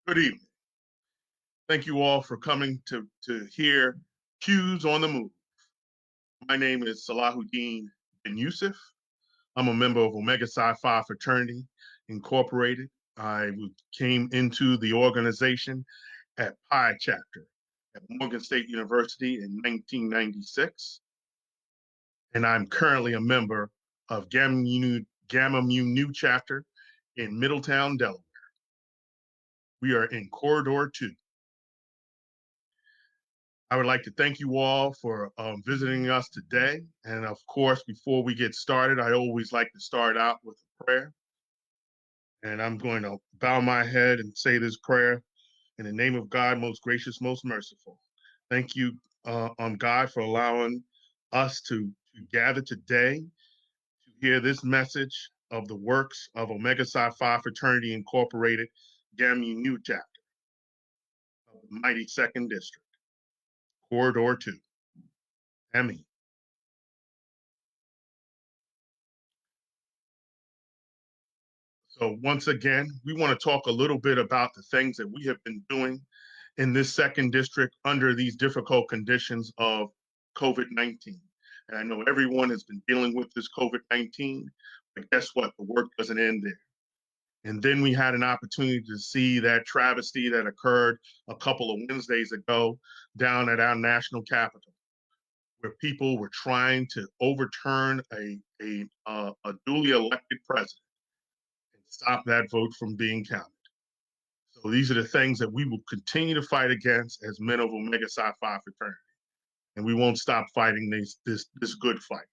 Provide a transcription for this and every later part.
Good evening. Thank you all for coming to hear Cues on the Move. My name is Salahuddin bin Yusuf. I'm a member of Omega Psi Phi Fraternity Incorporated. I came into the organization at Pi Chapter at Morgan State University in 1996. And I'm currently a member of Gamma Mu Nu Chapter in Middletown, Delaware. We are in Corridor 2. I would like to thank you all for visiting us today. And of course, before we get started, I always like to start out with a prayer. And I'm going to bow my head and say this prayer in the name of God, most gracious, most merciful. Thank you, God, for allowing us to gather today to hear this message of the works of Omega Psi Phi Fraternity Incorporated, Gamma Mu Nu Chapter of the mighty 2nd District, Corridor 2. Amen. So once again, we want to talk a little bit about the things that we have been doing in this 2nd District under these difficult conditions of COVID-19. And I know everyone has been dealing with this COVID-19, but guess what? The work doesn't end there. And then we had an opportunity to see that travesty that occurred a couple of Wednesdays ago down at our national capital, where people were trying to overturn a duly elected president and stop that vote from being counted. So these are the things that we will continue to fight against as men of Omega Psi Phi Fraternity. And we won't stop fighting this good fight.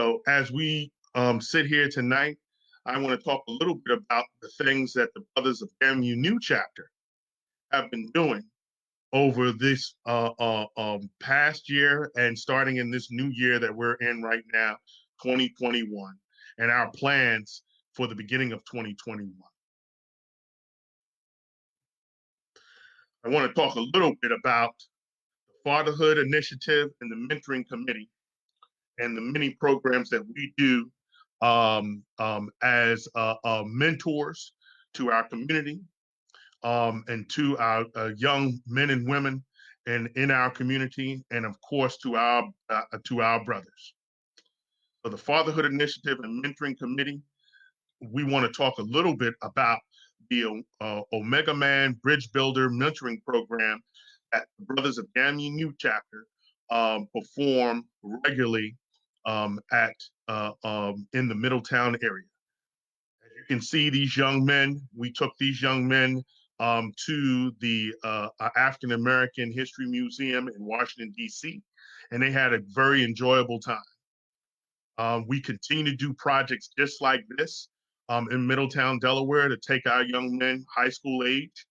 So as we sit here tonight, I want to talk a little bit about the things that the Brothers of Gamma Mu Nu Chapter have been doing over this past year and starting in this new year that we're in right now, 2021, and our plans for the beginning of 2021. I want to talk a little bit about the Fatherhood Initiative and the Mentoring Committee and the many programs that we do as mentors to our community and to our young men and women in our community, and of course to our brothers. So the Fatherhood Initiative and Mentoring Committee, we want to talk a little bit about the Omega Man Bridge Builder Mentoring Program that the Brothers of Gamma Mu Nu Chapter perform regularly in the Middletown area. As you can see, these young men, we took these young men to the African American History Museum in Washington, D.C., and they had a very enjoyable time. We continue to do projects just like this in Middletown, Delaware, to take our young men, high school age,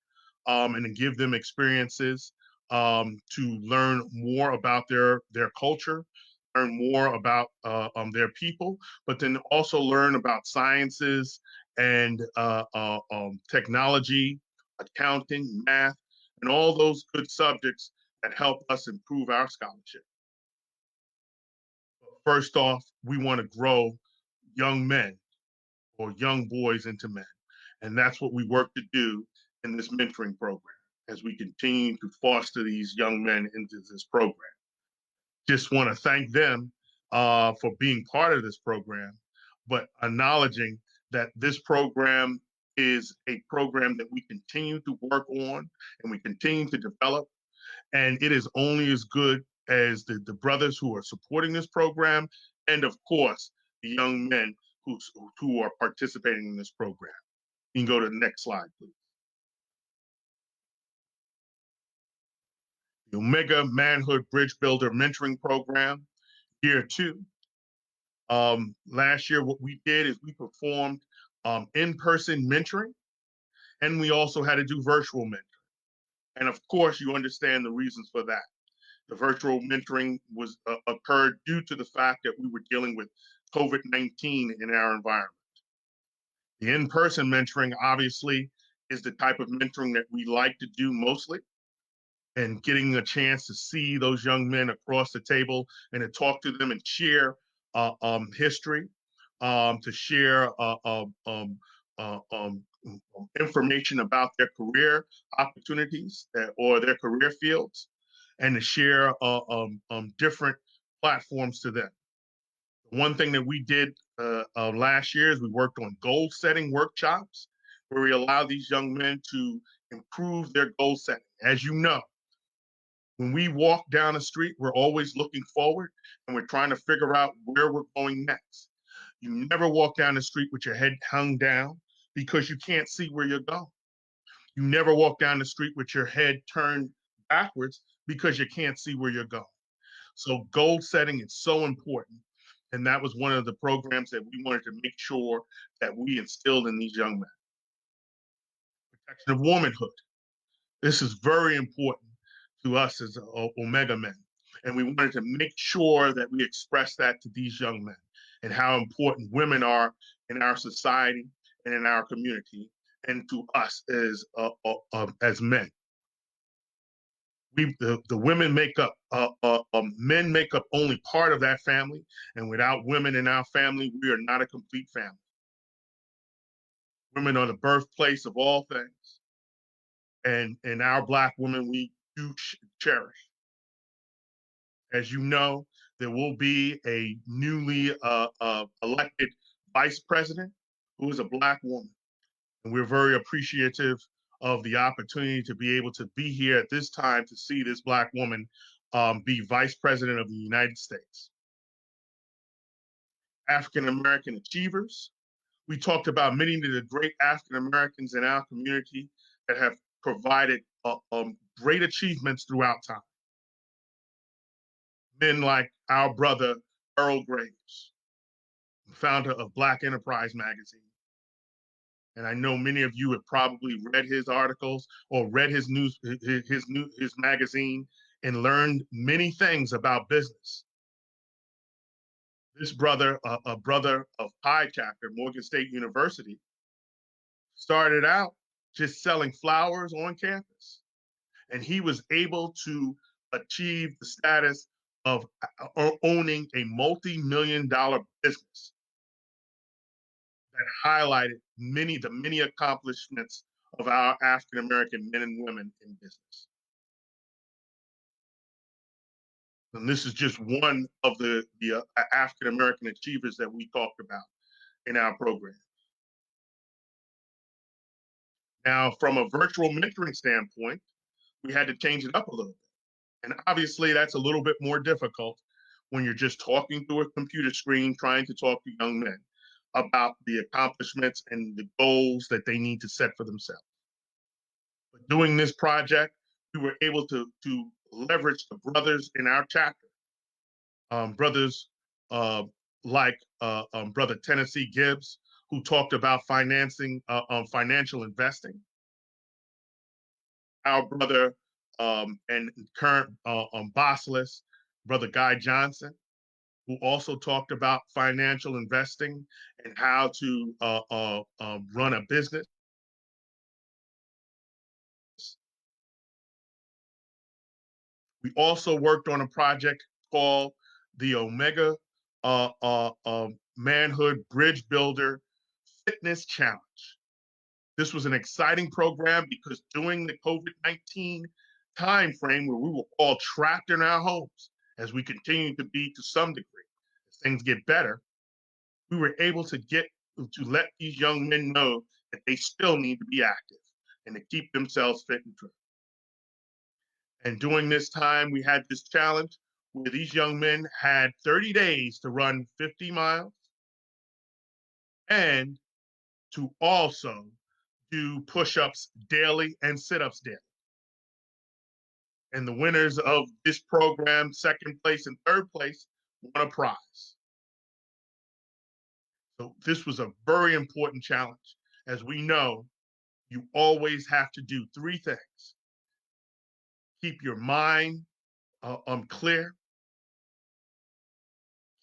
and to give them experiences to learn more about their culture, learn more about their people, but then also learn about sciences and technology, accounting, math, and all those good subjects that help us improve our scholarship. First off, we want to grow young men or young boys into men. And that's what we work to do in this mentoring program as we continue to foster these young men into this program. Just want to thank them for being part of this program, but acknowledging that this program is a program that we continue to work on and we continue to develop. And it is only as good as the brothers who are supporting this program, and of course, the young men who are participating in this program. You can go to the next slide, please. The Omega Manhood Bridge Builder Mentoring Program, year 2. Last year, what we did is we performed in-person mentoring, and we also had to do virtual mentoring. And of course, you understand the reasons for that. The virtual mentoring was occurred due to the fact that we were dealing with COVID-19 in our environment. The in-person mentoring, obviously, is the type of mentoring that we like to do mostly, and getting a chance to see those young men across the table and to talk to them and share history, to share information about their career opportunities or their career fields, and to share different platforms to them. One thing that we did last year is we worked on goal setting workshops where we allow these young men to improve their goal setting. As you know, when we walk down the street, we're always looking forward and we're trying to figure out where we're going next. You never walk down the street with your head hung down because you can't see where you're going. You never walk down the street with your head turned backwards because you can't see where you're going. So goal setting is so important. And that was one of the programs that we wanted to make sure that we instilled in these young men. Protection of womanhood. This is very important to us as Omega men. And we wanted to make sure that we express that to these young men and how important women are in our society and in our community and to us as men. The women make up, men make up only part of that family. And without women in our family, we are not a complete family. Women are the birthplace of all things. And our Black women, we do cherish. As you know, there will be a newly elected vice president who is a Black woman. And we're very appreciative of the opportunity to be able to be here at this time to see this Black woman be vice president of the United States. African American achievers. We talked about many of the great African Americans in our community that have provided great achievements throughout time. Men like our brother Earl Graves, founder of Black Enterprise magazine. And I know many of you have probably read his articles or read his magazine and learned many things about business. This brother, a brother of Pi Chapter, Morgan State University, started out just selling flowers on campus. And he was able to achieve the status of owning a multi-million-dollar business that highlighted the many accomplishments of our African American men and women in business. And this is just one of the African American achievers that we talked about in our program. Now, from a virtual mentoring standpoint, we had to change it up a little bit. And obviously, that's a little bit more difficult when you're just talking through a computer screen, trying to talk to young men about the accomplishments and the goals that they need to set for themselves. But doing this project, we were able to leverage the brothers in our chapter, brothers like Brother Tennessee Gibbs, who talked about financial investing. Our brother and current bossless, Brother Guy Johnson, who also talked about financial investing and how to run a business. We also worked on a project called the Omega Manhood Bridge Builder Fitness Challenge. This was an exciting program because during the COVID-19 timeframe where we were all trapped in our homes, as we continue to be to some degree, as things get better, we were able to let these young men know that they still need to be active and to keep themselves fit and trim. And during this time, we had this challenge where these young men had 30 days to run 50 miles and to also do push-ups daily and sit-ups daily. And the winners of this program, second place and third place, won a prize. So this was a very important challenge. As we know, you always have to do three things. Keep your mind clear,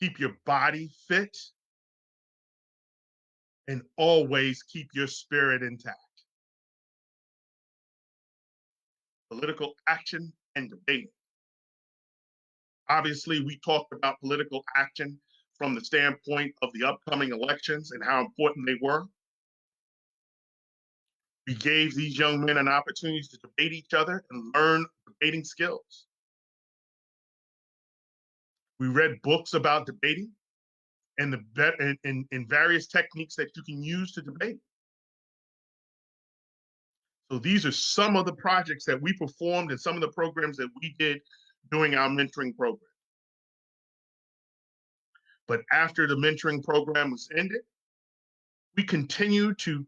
keep your body fit, and always keep your spirit intact. Political action and debate. Obviously, we talked about political action from the standpoint of the upcoming elections and how important they were. We gave these young men an opportunity to debate each other and learn debating skills. We read books about debating and and various techniques that you can use to debate. So these are some of the projects that we performed and some of the programs that we did during our mentoring program. But after the mentoring program was ended, we continued to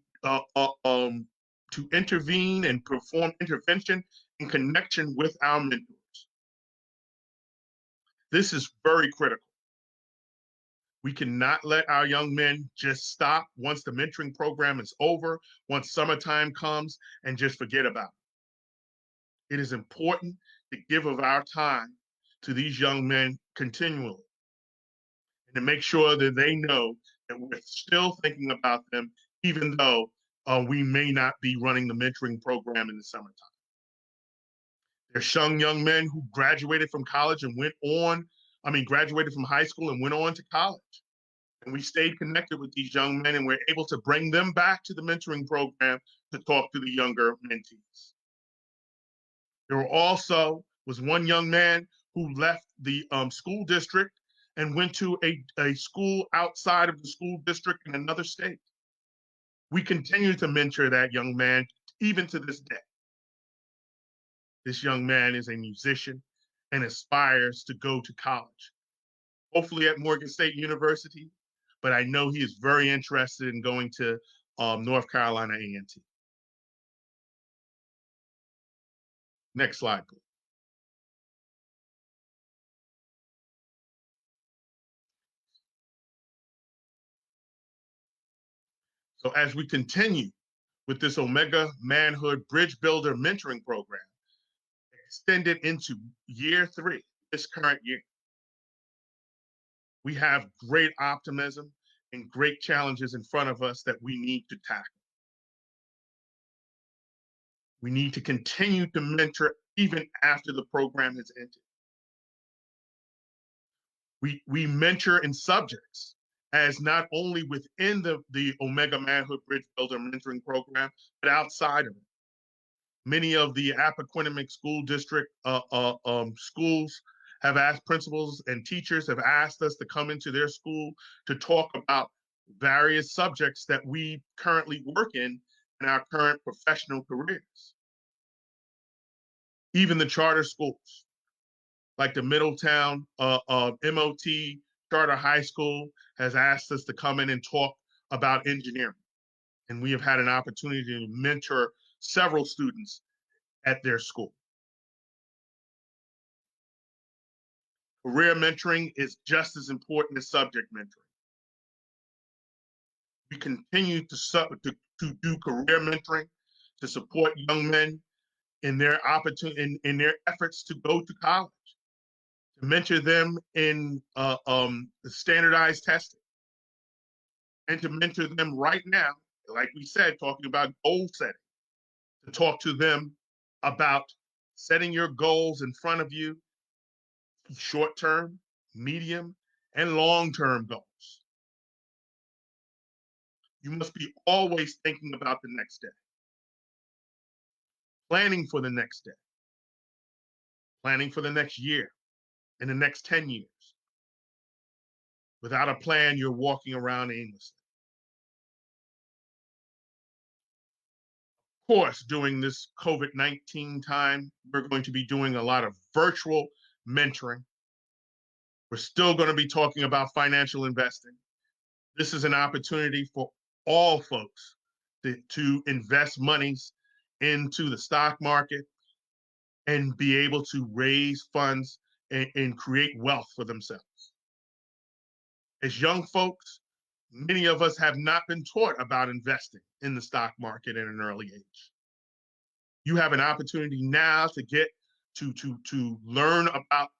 intervene and perform intervention in connection with our mentors. This is very critical. We cannot let our young men just stop once the mentoring program is over, once summertime comes, and just forget about it. It is important to give of our time to these young men continually and to make sure that they know that we're still thinking about them, even though we may not be running the mentoring program in the summertime. There's young men who graduated from college and graduated from high school and went on to college. And we stayed connected with these young men and we're able to bring them back to the mentoring program to talk to the younger mentees. There was one young man who left the school district and went to a school outside of the school district in another state. We continue to mentor that young man even to this day. This young man is a musician and aspires to go to college, hopefully at Morgan State University, but I know he is very interested in going to North Carolina A&T. Next slide, please. So as we continue with this Omega Manhood Bridge Builder Mentoring Program, extended into year 3, this current year, we have great optimism and great challenges in front of us that we need to tackle. We need to continue to mentor even after the program has ended. We mentor in subjects as not only within the Omega Manhood Bridge Builder Mentoring Program, but outside of it. Many of the Appoquinimink School District schools have asked, principals and teachers have asked us to come into their school to talk about various subjects that we currently work in our current professional careers. Even the charter schools, like the Middletown MOT Charter High School has asked us to come in and talk about engineering. And we have had an opportunity to mentor several students at their school. Career mentoring is just as important as subject mentoring. We continue to do career mentoring to support young men in their in their efforts to go to college, to mentor them in standardized testing, and to mentor them right now, like we said, talking about goal setting, to talk to them about setting your goals in front of you, short-term, medium, and long-term goals. You must be always thinking about the next day, planning for the next day, planning for the next year, and the next 10 years. Without a plan, you're walking around aimlessly. Of course, during this COVID-19 time, we're going to be doing a lot of virtual mentoring. We're still going to be talking about financial investing. This is an opportunity for all folks to invest monies into the stock market and be able to raise funds and create wealth for themselves. As young folks, many of us have not been taught about investing in the stock market at an early age. You have an opportunity now to get to learn about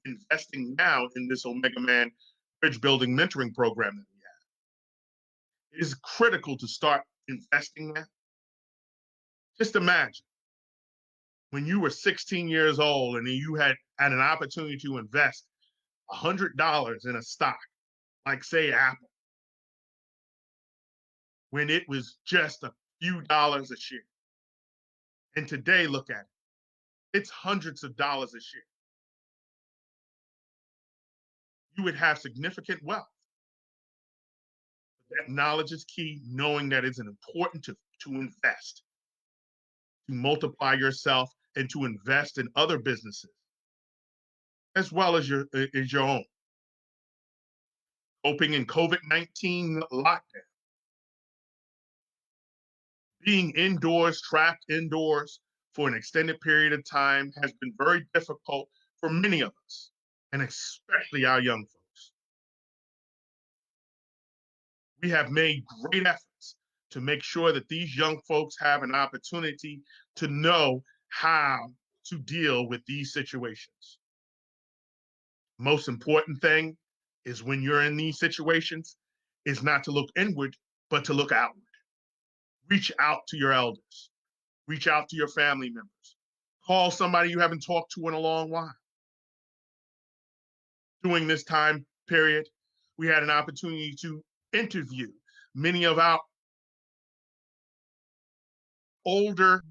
investing now in this Omega Man Bridge Building Mentoring Program that we have. It is critical to start investing now. Just imagine when you were 16 years old and you had an opportunity to invest $100 in a stock, like say Apple, when it was just a few dollars a share. And today, look at it. It's hundreds of dollars a share. You would have significant wealth. That knowledge is key, knowing that it's important to invest, to multiply yourself, and to invest in other businesses as well as your own. Coping in COVID-19 lockdown, being indoors, trapped indoors for an extended period of time has been very difficult for many of us, and especially our young folks. We have made great efforts to make sure that these young folks have an opportunity to know how to deal with these situations. Most important thing is when you're in these situations is not to look inward, but to look outward. Reach out to your elders, reach out to your family members, call somebody you haven't talked to in a long while. During this time period, we had an opportunity to interview many of our older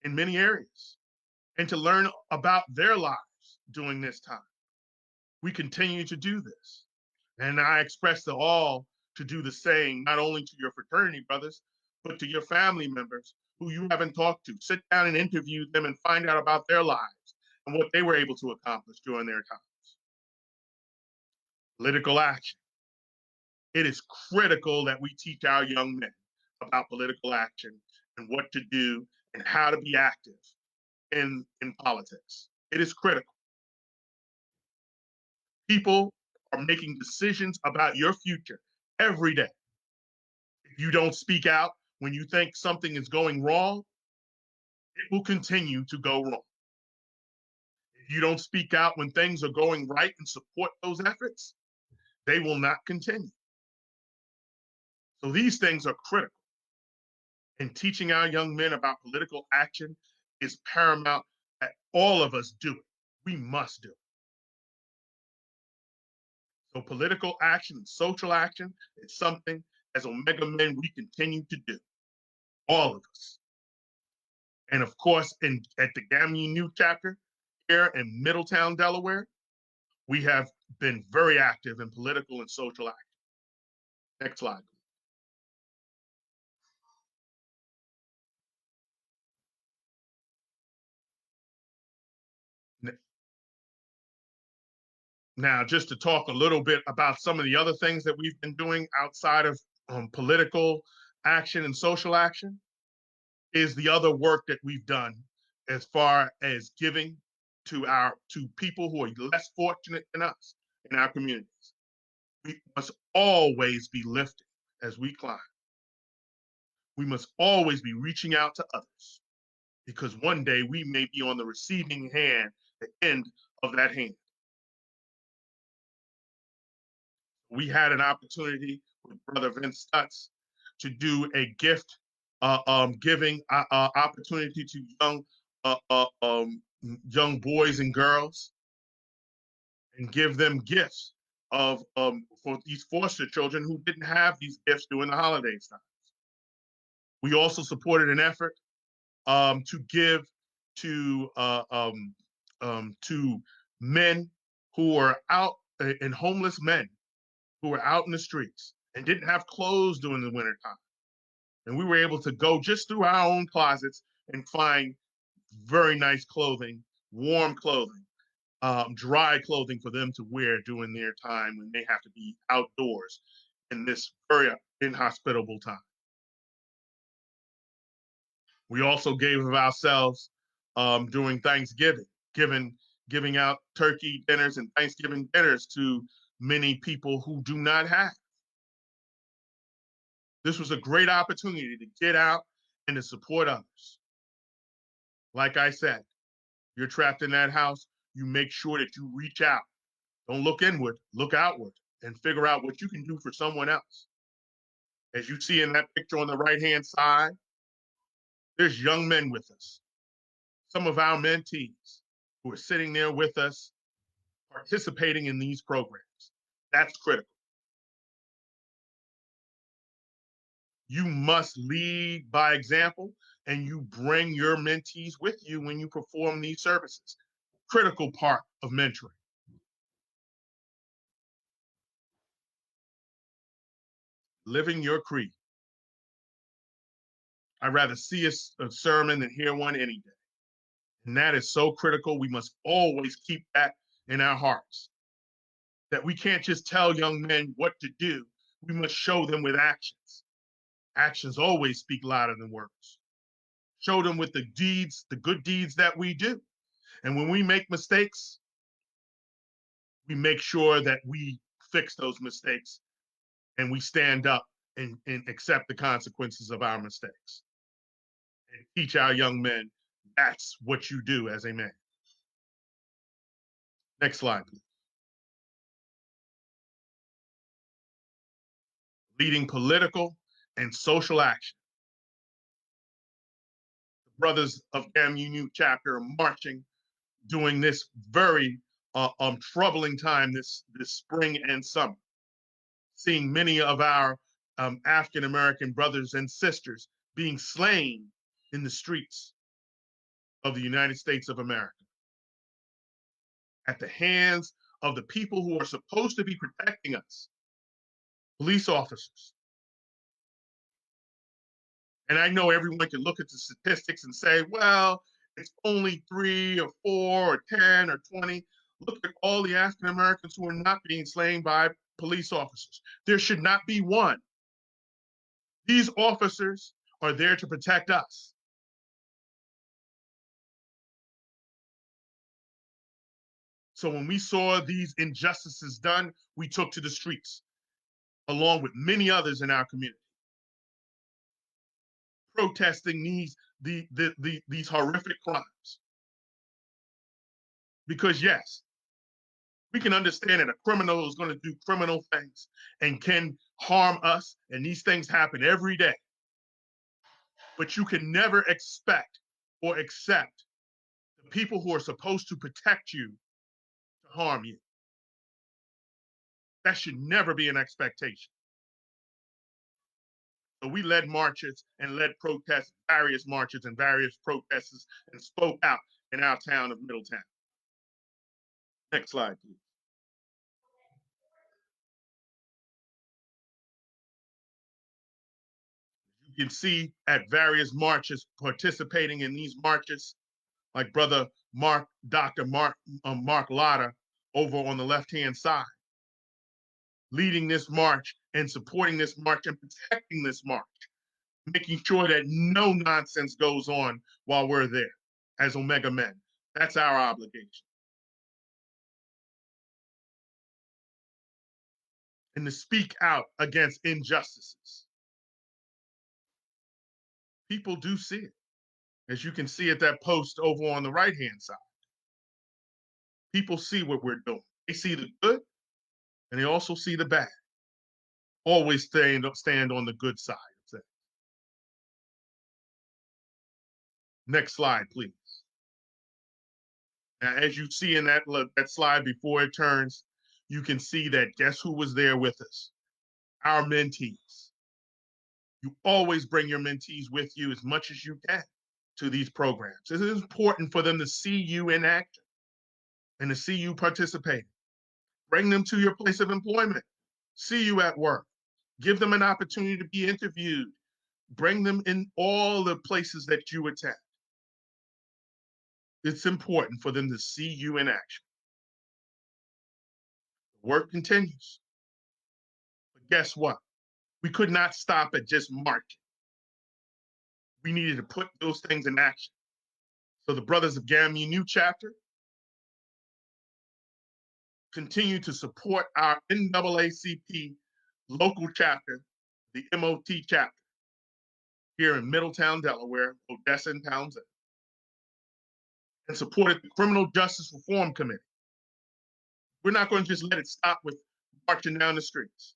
in many areas and to learn about their lives during this time. We continue to do this. And I express to all to do the same, not only to your fraternity brothers, but to your family members who you haven't talked to. Sit down and interview them and find out about their lives and what they were able to accomplish during their times. Political action. It is critical that we teach our young men about political action and what to do and how to be active in politics. It is critical. People are making decisions about your future every day. If you don't speak out when you think something is going wrong, it will continue to go wrong. If you don't speak out when things are going right and support those efforts, they will not continue. So these things are critical. And teaching our young men about political action is paramount that all of us do it. We must do it. So political action and social action is something as Omega men we continue to do, all of us. And of course, at the Gamu New chapter here in Middletown, Delaware, we have been very active in political and social action. Next slide, please. Now, just to talk a little bit about some of the other things that we've been doing outside of political action and social action is the other work that we've done as far as giving to people who are less fortunate than us in our communities. We must always be lifting as we climb. We must always be reaching out to others because one day we may be on the receiving hand, the end of that hand. We had an opportunity with Brother Vince Stutz to do a gift giving opportunity to young boys and girls and give them gifts of for these foster children who didn't have these gifts during the holiday times. We also supported an effort to give to men who are out and homeless men who were out in the streets and didn't have clothes during the winter time. And we were able to go just through our own closets and find very nice clothing, warm clothing, dry clothing for them to wear during their time when they have to be outdoors in this very inhospitable time. We also gave of ourselves during Thanksgiving, giving out turkey dinners and Thanksgiving dinners to many people who do not have. This was a great opportunity to get out and to support others. Like I said, you're trapped in that house, you make sure that you reach out. Don't look inward, look outward and figure out what you can do for someone else. As you see in that picture on the right-hand side, there's young men with us. Some of our mentees who are sitting there with us, participating in these programs. That's critical. You must lead by example, and you bring your mentees with you when you perform these services. Critical part of mentoring. Living your creed. I'd rather see a sermon than hear one any day. And that is so critical. We must always keep that in our hearts. That we can't just tell young men what to do. We must show them with actions. Actions always speak louder than words. Show them with the deeds, the good deeds that we do. And when we make mistakes, we make sure that we fix those mistakes and we stand up and accept the consequences of our mistakes. And teach our young men that's what you do as a man. Next slide, please. Leading political and social action. The brothers of GAMU chapter are marching, doing this very troubling time this spring and summer, seeing many of our African American brothers and sisters being slain in the streets of the United States of America at the hands of the people who are supposed to be protecting us, police officers. And I know everyone can look at the statistics and say, well, it's only 3 or 4 or 10 or 20. Look at all the African Americans who are not being slain by police officers. There should not be one. These officers are there to protect us. So when we saw these injustices done, we took to the streets, along with many others in our community, protesting these horrific crimes. Because yes, we can understand that a criminal is going to do criminal things and can harm us, and these things happen every day. But you can never expect or accept the people who are supposed to protect you to harm you. That should never be an expectation. So we led marches and led protests, various marches and various protests, and spoke out in our town of Middletown. Next slide, please. You can see at various marches, participating in these marches, like brother Mark, Dr. Mark Lotta over on the left-hand side, leading this march and supporting this march and protecting this march, making sure that no nonsense goes on while we're there as Omega men. That's our obligation. And to speak out against injustices. People do see it, as you can see at that post over on the right-hand side. People see what we're doing. They see the good, and they also see the bad. Always stand on the good side of things. Next slide, please. Now, as you see in that slide before it turns, you can see that guess who was there with us? Our mentees. You always bring your mentees with you as much as you can to these programs. It is important for them to see you in action and to see you participating. Bring them to your place of employment. See you at work. Give them an opportunity to be interviewed. Bring them in all the places that you attend. It's important for them to see you in action. The work continues. But guess what? We could not stop at just marching. We needed to put those things in action. So the Brothers of GAMU chapter continue to support our NAACP local chapter, the MOT chapter, here in Middletown, Delaware, Odessa, and Townsend, and supported the Criminal Justice Reform Committee. We're not going to just let it stop with marching down the streets.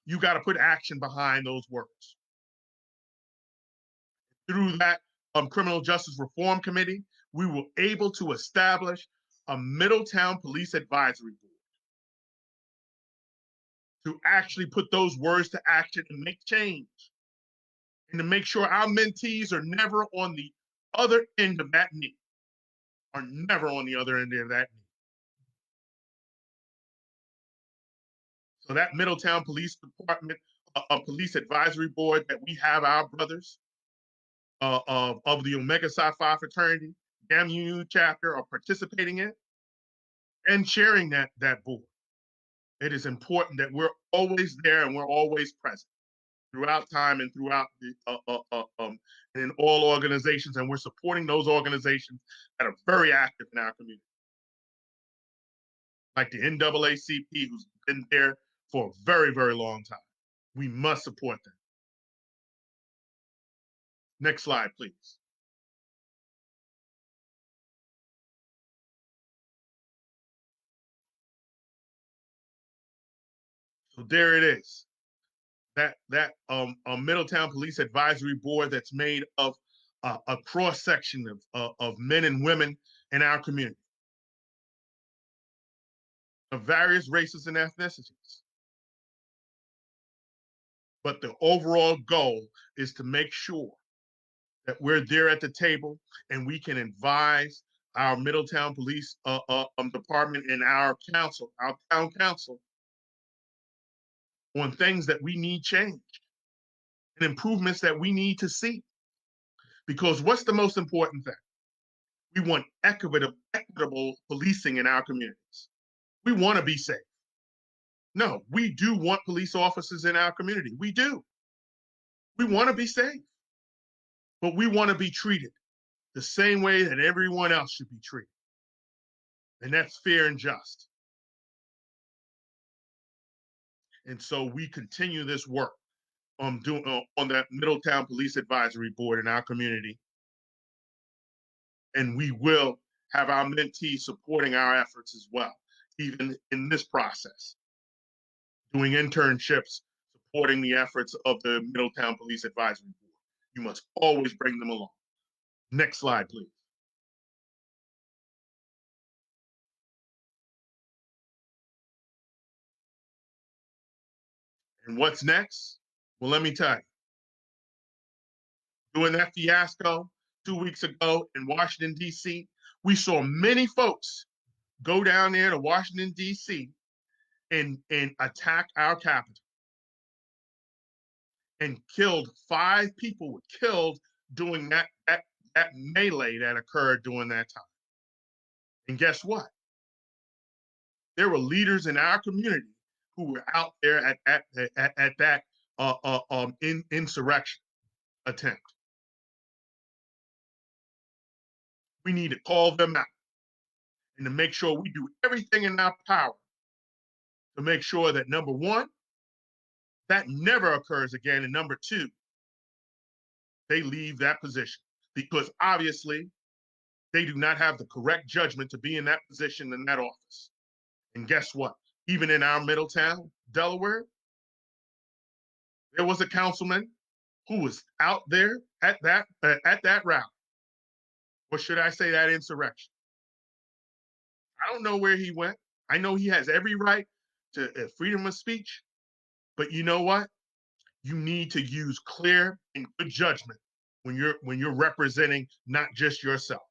You got to put action behind those words. Through that Criminal Justice Reform Committee, we were able to establish a Middletown Police Advisory Board to actually put those words to action and make change. and to make sure our mentees are never on the other end of that knee, are never on the other end of that knee. So that Middletown Police Department, a police advisory board that we have our brothers of the Omega Psi Phi fraternity, GAMU chapter are participating in and chairing that board. It is important that we're always there and we're always present throughout time and throughout and in all organizations, and we're supporting those organizations that are very active in our community, like the NAACP, who's been there for a very, very long time. We must support them. Next slide, please. So there it is. That Middletown Police Advisory Board that's made of a cross section of men and women in our community, of various races and ethnicities. But the overall goal is to make sure that we're there at the table and we can advise our Middletown Police Department and our council, our town council, on things that we need changed and improvements that we need to see. Because what's the most important thing? We want equitable policing in our communities. We want to be safe. No, we do want police officers in our community. We do. We want to be safe. But we want to be treated the same way that everyone else should be treated. And that's fair and just. And so we continue this work on that Middletown Police Advisory Board in our community. And we will have our mentees supporting our efforts as well, even in this process, doing internships, supporting the efforts of the Middletown Police Advisory Board. You must always bring them along. Next slide, please. And what's next? Well, let me tell you. During that fiasco 2 weeks ago in Washington, D.C., we saw many folks go down there to Washington, D.C. and attack our capital. And killed 5 people were killed during that melee that occurred during that time. And guess what? There were leaders in our community who were out there at that insurrection attempt. We need to call them out and to make sure we do everything in our power to make sure that, number one, that never occurs again, and number two, they leave that position, because obviously they do not have the correct judgment to be in that position, in that office. And guess what? Even in our Middletown, Delaware, there was a councilman who was out there at that rally, or should I say that insurrection. I don't know where he went. I know he has every right to freedom of speech, but you know what? You need to use clear and good judgment when you're representing not just yourself.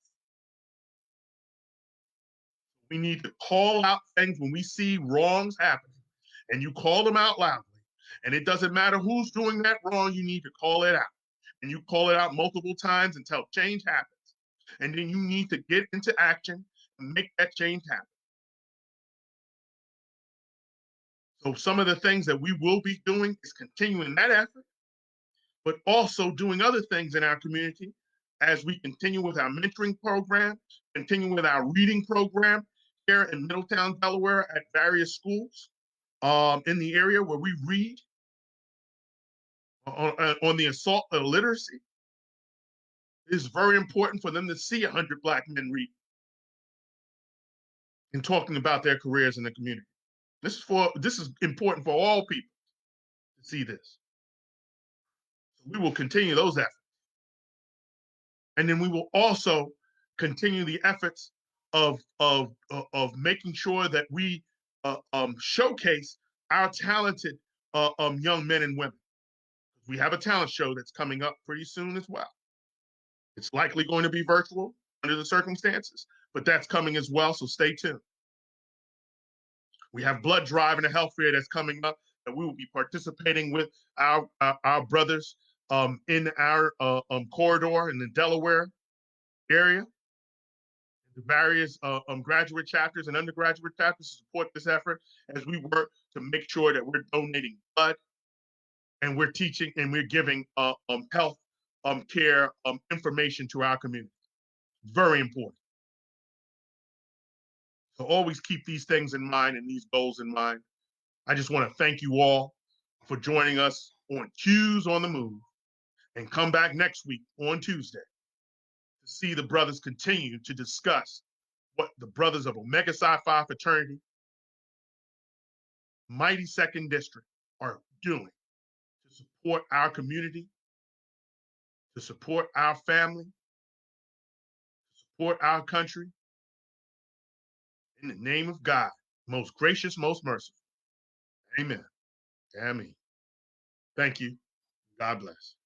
We need to call out things when we see wrongs happening, and you call them out loudly. And it doesn't matter who's doing that wrong, you need to call it out. And you call it out multiple times until change happens. And then you need to get into action and make that change happen. So some of the things that we will be doing is continuing that effort, but also doing other things in our community as we continue with our mentoring program, continue with our reading program here in Middletown, Delaware, at various schools in the area where we read on the assault of literacy. It is very important for them to see 100 Black men read and talking about their careers in the community. This is important for all people to see this. So we will continue those efforts. And then we will also continue the efforts of making sure that we showcase our talented young men and women. We have a talent show that's coming up pretty soon as well. It's likely going to be virtual under the circumstances, but that's coming as well, so stay tuned. We have blood drive and a health fair that's coming up that we will be participating with our brothers in our corridor in the Delaware area, the various graduate chapters and undergraduate chapters to support this effort as we work to make sure that we're donating blood and we're teaching and we're giving health care information to our community. Very important. So always keep these things in mind and these goals in mind. I just want to thank you all for joining us on Q's on the Move, and come back next week on Tuesday to see the brothers continue to discuss what the brothers of Omega Psi Phi fraternity, Mighty Second District, are doing to support our community, to support our family, to support our country. In the name of God, most gracious, most merciful. Amen. Amen. Thank you. God bless.